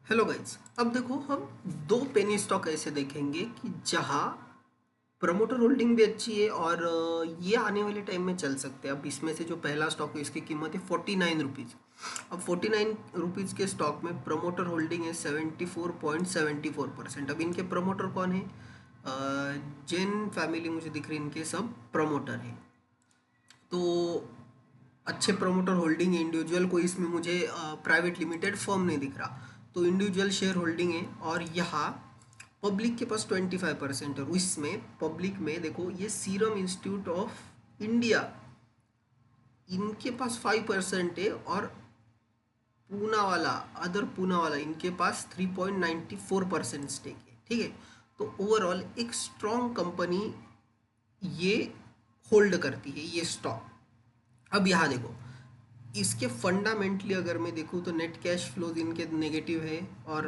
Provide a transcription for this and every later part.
Hello guys, अब देखो हम दो पेनी स्टॉक ऐसे देखेंगे कि जहां प्रमोटर होल्डिंग भी अच्छी है और ये आने वाले टाइम में चल सकते हैं। अब इसमें से जो पहला स्टॉक है इसकी कीमत है 49 रुपीज़। अब 49 रुपीज़ के स्टॉक में प्रमोटर होल्डिंग है 74.74%। अब इनके प्रमोटर कौन है? जैन फैमिली मुझे दिख रही है, इनके सब प्रमोटर है। तो अच्छे प्रमोटर होल्डिंग है। इंडिविजुअल कोई इसमें मुझे प्राइवेट लिमिटेड फर्म नहीं दिख रहा, तो इंडिविजुअल शेयर होल्डिंग है। और यहाँ पब्लिक के पास 25% है। इसमें पब्लिक में देखो ये सीरम इंस्टीट्यूट ऑफ इंडिया, इनके पास 5% है। और पूना वाला, अदर पूना वाला, इनके पास 3.94% स्टेक है। ठीक है, तो ओवरऑल एक स्ट्रॉन्ग कंपनी ये होल्ड करती है ये स्टॉक। अब यहाँ देखो इसके फंडामेंटली अगर मैं देखूँ तो नेट कैश फ्लोज इनके नेगेटिव है, और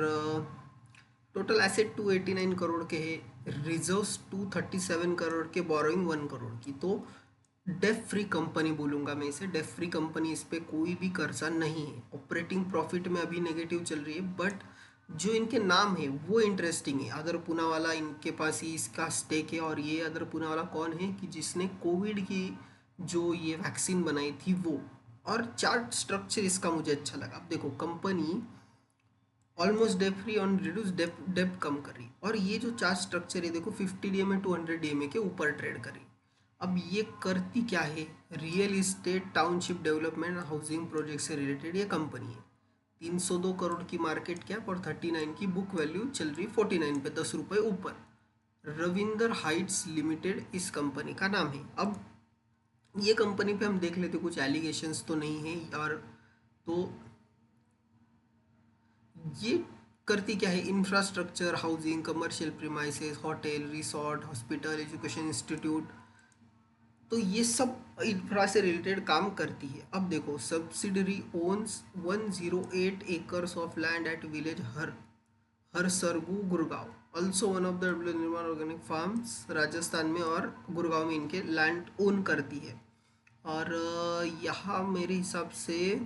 टोटल एसेट 289 करोड़ के है, रिजर्व्स 237 करोड़ के, बोरोइंग 1 करोड़ की। तो डेफ फ्री कंपनी बोलूँगा मैं इसे, डेफ फ्री कंपनी। इस पर कोई भी कर्जा नहीं है। ऑपरेटिंग प्रॉफिट में अभी नेगेटिव चल रही है, बट जो इनके नाम है वो इंटरेस्टिंग है। अदर पूना वाला इनके पास ही इसका स्टेक है। और ये अदर पूना वाला कौन है कि जिसने कोविड की जो ये वैक्सीन बनाई थी वो। और चार्ट स्ट्रक्चर इसका मुझे अच्छा लगा। अब देखो company almost debt free on reduce debt कम कर रही, और ये जो चार्ट स्ट्रक्चर है देखो 50 डीएमए 200 डीएमए के ऊपर ट्रेड करी। अब ये करती क्या है? Real estate, township development, housing project से रिलेटेड ये कंपनी है। 302 करोड़ की मार्केट कैप और 39 की बुक वैल्यू चल रही, 49 पे 10 रुपये ऊपर। रविंदर हाइट्स लिमिटेड इस कंपनी का नाम है। अब ये कंपनी पे हम देख लेते, कुछ एलिगेशंस तो नहीं है। और तो ये करती क्या है? Infrastructure, housing, commercial premises, hotel, resort, hospital, education institute, तो ये सब इंफ्रा से रिलेटेड काम करती है। अब देखो subsidiary owns 108 acres of land at village Harsaru Gurgaon, also one of the Nirman organic farms Rajasthan में, और गुड़गांव में इनके लैंड ओन करती है। और यहाँ मेरे हिसाब से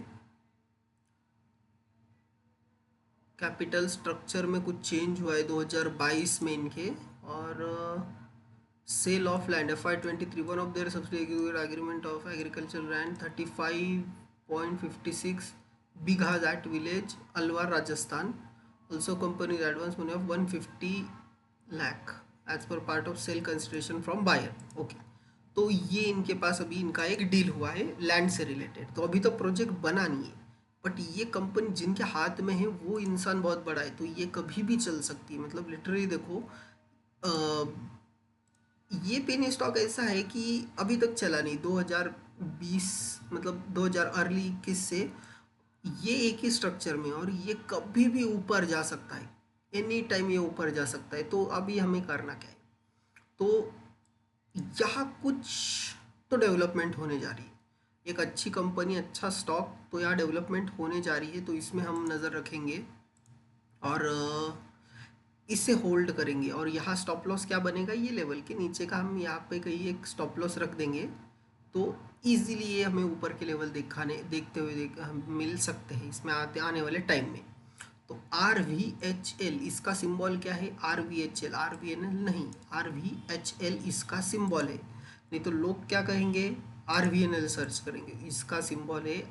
कैपिटल स्ट्रक्चर में कुछ चेंज हुआ है 2022 में इनके। और sale of land FY23 one of their subsidy agreement of agriculture land 35.56 bighas at village Alwar Rajasthan. Also company advance money of 150 lakh as per part of sale consideration from buyer. Okay, तो ये इनके पास अभी इनका एक डील हुआ है लैंड से रिलेटेड। तो अभी तो प्रोजेक्ट बना नहीं है, बट ये कंपनी जिनके हाथ में है वो इंसान बहुत बड़ा है, तो ये कभी भी चल सकती है। मतलब लिटरली देखो ये पेनी स्टॉक ऐसा है कि अभी तक चला नहीं। 2020 मतलब 2000 अर्ली 21 से ये एक ही स्ट्रक्चर में, और ये कभी भी ऊपर जा सकता है। एनी टाइम ये ऊपर जा सकता है। तो अभी हमें करना क्या है? तो यहाँ कुछ तो डेवलपमेंट होने जा रही है। एक अच्छी कंपनी, अच्छा स्टॉक, तो यहाँ डेवलपमेंट होने जा रही है, तो इसमें हम नज़र रखेंगे और इसे होल्ड करेंगे। और यहाँ स्टॉप लॉस क्या बनेगा? ये लेवल के नीचे का हम यहाँ पे कहीं एक स्टॉप लॉस रख देंगे, तो इजीली ये हमें ऊपर के लेवल देखते हुए हम मिल सकते हैं इसमें आने वाले टाइम में। तो RVHL इसका सिंबल क्या है? RVHL, RVNL नहीं, RVHL इसका सिंबल है। नहीं तो लोग क्या कहेंगे? RVNL सर्च करेंगे। इसका सिंबल है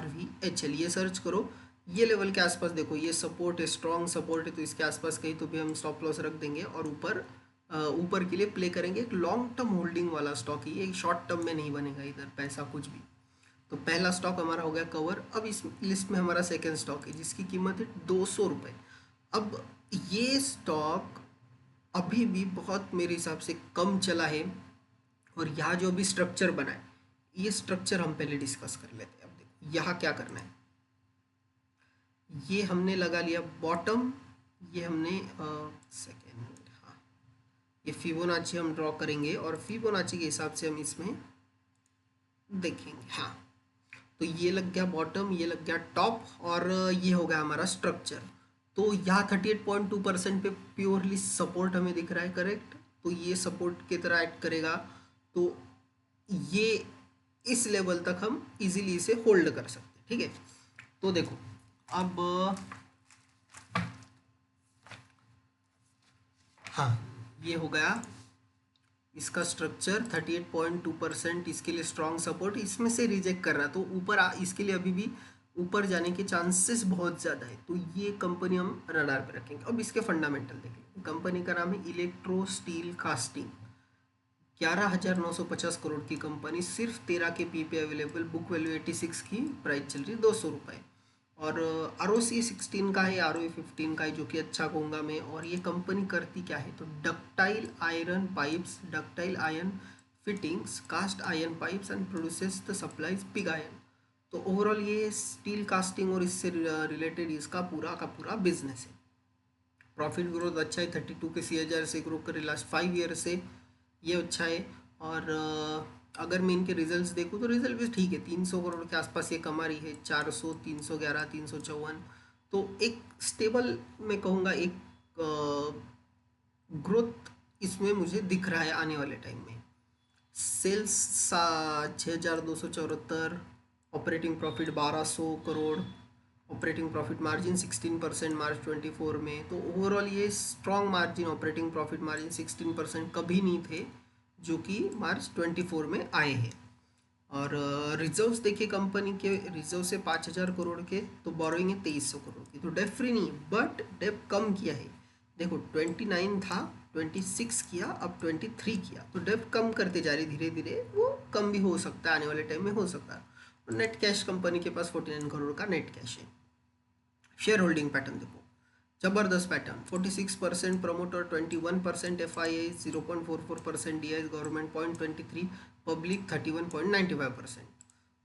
RVHL, ये सर्च करो। ये लेवल के आसपास देखो, ये सपोर्ट है, स्ट्रॉन्ग सपोर्ट है, तो इसके आसपास कहीं तो भी हम स्टॉप लॉस रख देंगे और ऊपर के लिए प्ले करेंगे। एक लॉन्ग टर्म होल्डिंग वाला स्टॉक है ये, शॉर्ट टर्म में नहीं बनेगा इधर पैसा कुछ भी। तो पहला स्टॉक हमारा हो गया कवर। अब इस लिस्ट में हमारा सेकेंड स्टॉक है जिसकी कीमत है 200 रुपये। अब ये स्टॉक अभी भी बहुत मेरे हिसाब से कम चला है, और यहाँ जो भी स्ट्रक्चर बना है ये स्ट्रक्चर हम पहले डिस्कस कर लेते हैं। अब देखो यहाँ क्या करना है। ये हमने लगा लिया बॉटम, ये हमने सेकेंड, हाँ, ये फिबोनाची हम ड्रॉ करेंगे और फिबोनाची के हिसाब से हम इसमें देखेंगे। हाँ, तो ये लग गया बॉटम, ये लग गया टॉप, और ये हो गया हमारा स्ट्रक्चर। तो यहाँ 38.2% पे प्योरली सपोर्ट हमें दिख रहा है, करेक्ट। तो ये सपोर्ट की तरह एक्ट करेगा। तो ये इस लेवल तक हम इजीली इसे होल्ड कर सकते हैं। ठीक है, तो देखो अब हाँ, ये हो गया इसका स्ट्रक्चर 38.2%, इसके लिए स्ट्रॉन्ग सपोर्ट, इसमें से रिजेक्ट कर रहा, तो ऊपर इसके लिए अभी भी ऊपर जाने के चांसेस बहुत ज़्यादा है, तो ये कंपनी हम रडार पे रखेंगे। अब इसके फंडामेंटल देखें, कंपनी का नाम है इलेक्ट्रो स्टील कास्टिंग, 11,950 करोड़ की कंपनी, सिर्फ 13 के पी पे अवेलेबल, बुक वैल्यू 86 की प्राइस चल रही है, 200 रुपये, और ROC 16 का है, ROE 15 का है, जो कि अच्छा कहूँगा मैं। और ये कंपनी करती क्या है, तो ductile iron pipes, ductile iron fittings, cast iron pipes and produces the supplies pig iron. तो ओवरऑल ये स्टील कास्टिंग और इससे रिलेटेड इसका पूरा का पूरा बिजनेस है। प्रॉफिट ग्रोथ अच्छा है, 32 के CAGR से ग्रो करे लास्ट 5 ईयर से, ये अच्छा है। और अगर मैं इनके रिजल्ट्स देखूँ तो रिजल्ट भी ठीक है, 300 करोड़ के आसपास ये कमा रही है, 400, 311, 354, तो एक स्टेबल मैं कहूँगा एक ग्रोथ इसमें मुझे दिख रहा है आने वाले टाइम में। Sales 6,274, operating profit 1,200 crore, operating profit margin 16% March 24 में, तो ओवरऑल ये strong margin, operating profit margin 16% कभी नहीं थे, जो कि मार्च 24 में आए हैं। और रिजर्व्स देखिए, कंपनी के रिजर्व से 5,000 करोड़ के, तो बोरोइंग है 2,300 करोड़ की, तो डेप फ्री नहीं, बट डेप कम किया है। देखो 29 था, 26 किया, अब 23 किया, तो डेप कम करते जा रही धीरे धीरे, वो कम भी हो सकता है, आने वाले टाइम में हो सकता है। नेट कैश कंपनी के पास 49 करोड़ का नेट कैश है। शेयर होल्डिंग पैटर्न देखो, जबरदस्त pattern, 46% promoter, 21% FII, 0.44% DIS, government 0.23, public 31.95%,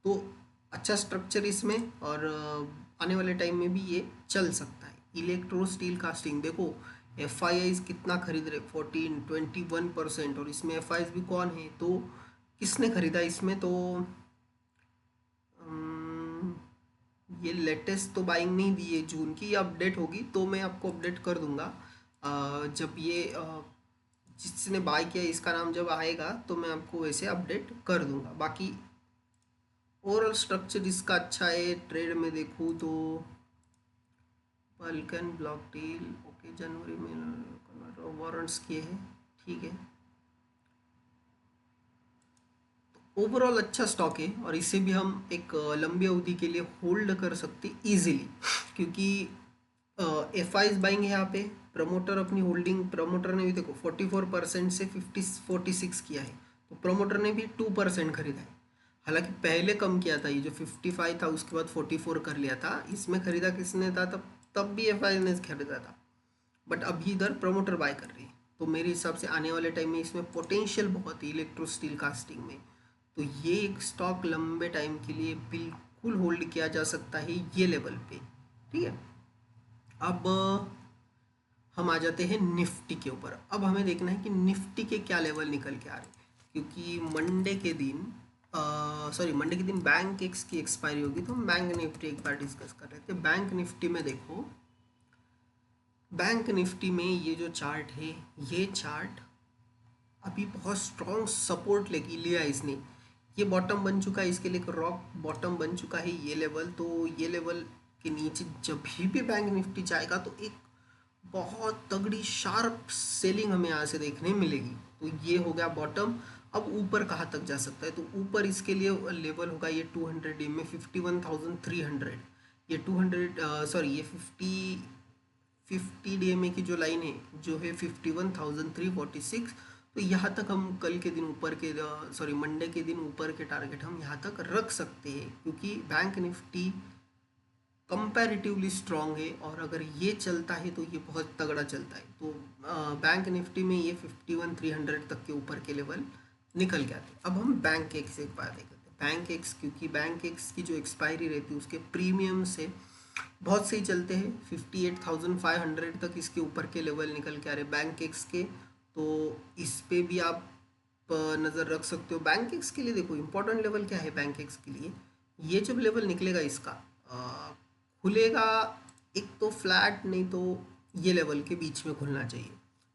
तो अच्छा स्ट्रक्चर इसमें। और आने वाले टाइम में भी ये चल सकता है। इलेक्ट्रो स्टील कास्टिंग देखो, FIIs कितना खरीद रहे, 14, 21%, और इसमें FIIs भी कौन है, तो किसने खरीदा इसमें, तो ये लेटेस्ट तो बाइंग नहीं दी है जून की, ये अपडेट होगी तो मैं आपको अपडेट कर दूंगा। जब ये जिसने बाय किया इसका नाम जब आएगा तो मैं आपको वैसे अपडेट कर दूंगा। बाकी ओवरऑल स्ट्रक्चर इसका अच्छा है। ट्रेड में देखूँ तो बल्कन ब्लॉक डील ओके, जनवरी में वारंट्स किए हैं, ठीक है, ओवरऑल अच्छा स्टॉक है, और इसे भी हम एक लंबी अवधि के लिए होल्ड कर सकते इजीली, क्योंकि FIs बाइंग है यहाँ पे, प्रमोटर अपनी होल्डिंग, प्रमोटर ने भी देखो 44% से 46 किया है, तो प्रमोटर ने भी 2% खरीदा है। हालांकि पहले कम किया था, ये जो 55 था उसके बाद 44 कर लिया था, इसमें खरीदा किसने था, तब भी FI ने खरीदा था, बट अभी इधर प्रमोटर बाय कर रही है। तो मेरे हिसाब से आने वाले टाइम में इसमें पोटेंशियल बहुत है इलेक्ट्रो स्टील कास्टिंग में, तो ये एक स्टॉक लंबे टाइम के लिए बिल्कुल होल्ड किया जा सकता है ये लेवल पे। ठीक है, अब हम आ जाते हैं निफ्टी के ऊपर। अब हमें देखना है कि निफ्टी के क्या लेवल निकल के आ रहे हैं, क्योंकि मंडे के दिन बैंक एक्स की एक्सपायरी होगी, तो हम बैंक निफ्टी एक बार डिस्कस कर रहे थे। बैंक निफ्टी में देखो, बैंक निफ्टी में ये जो चार्ट है, ये चार्ट अभी बहुत स्ट्रॉन्ग सपोर्ट लिया इसने, ये बॉटम बन चुका है, इसके लिए एक रॉक बॉटम बन चुका है ये लेवल, तो ये लेवल के नीचे जब भी बैंक निफ्टी जाएगा तो एक बहुत तगड़ी शार्प सेलिंग हमें यहाँ से देखने मिलेगी। तो ये हो गया बॉटम। अब ऊपर कहाँ तक जा सकता है, तो ऊपर इसके लिए लेवल होगा ये 200 डे में 51,300, ये 50 डे में की जो लाइन है जो है 51,346, तो यहाँ तक हम कल के दिन मंडे के दिन ऊपर के टारगेट हम यहाँ तक रख सकते हैं, क्योंकि बैंक निफ्टी कंपैरेटिवली स्ट्रॉन्ग है, और अगर ये चलता है तो ये बहुत तगड़ा चलता है। तो बैंक निफ्टी में ये 51,300 तक के ऊपर के लेवल निकल के आते हैं। अब हम बैंक एक्स एक बात देखते हैं, बैंक एक्स, क्योंकि बैंक एक्स की जो एक्सपायरी रहती है उसके प्रीमियम से बहुत सही चलते हैं, 58,500 तक इसके ऊपर के लेवल निकल के आ रहे बैंक एक्स के, तो इस पे भी आप नज़र रख सकते हो। बैंक एक्स के लिए देखो इंपॉर्टेंट लेवल क्या है बैंक एक्स के लिए, ये जब लेवल निकलेगा इसका खुलेगा, एक तो फ्लैट नहीं तो ये लेवल के बीच में खुलना चाहिए,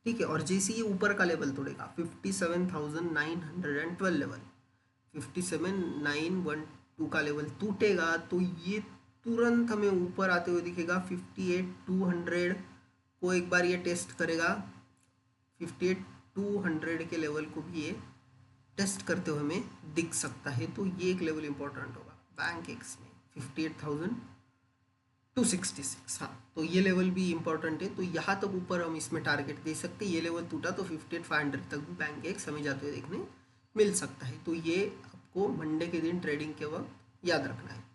ठीक है। और जैसे ये ऊपर का लेवल तोड़ेगा 57,912 लेवल, 57,912 का लेवल टूटेगा तो ये तुरंत हमें ऊपर आते हुए दिखेगा 58,200 को एक बार ये टेस्ट करेगा। 58,200 के लेवल को भी ये टेस्ट करते हुए हमें दिख सकता है, तो ये एक लेवल इंपॉर्टेंट होगा बैंक एक्स में 58,266। हाँ, तो ये लेवल भी इंपॉर्टेंट है, तो यहाँ तक ऊपर हम इसमें टारगेट दे सकते हैं। ये लेवल टूटा तो 58,500 तक भी बैंक एक्स हमें जाते हुए देखने मिल सकता है। तो ये आपको मंडे के दिन ट्रेडिंग के वक्त याद रखना है।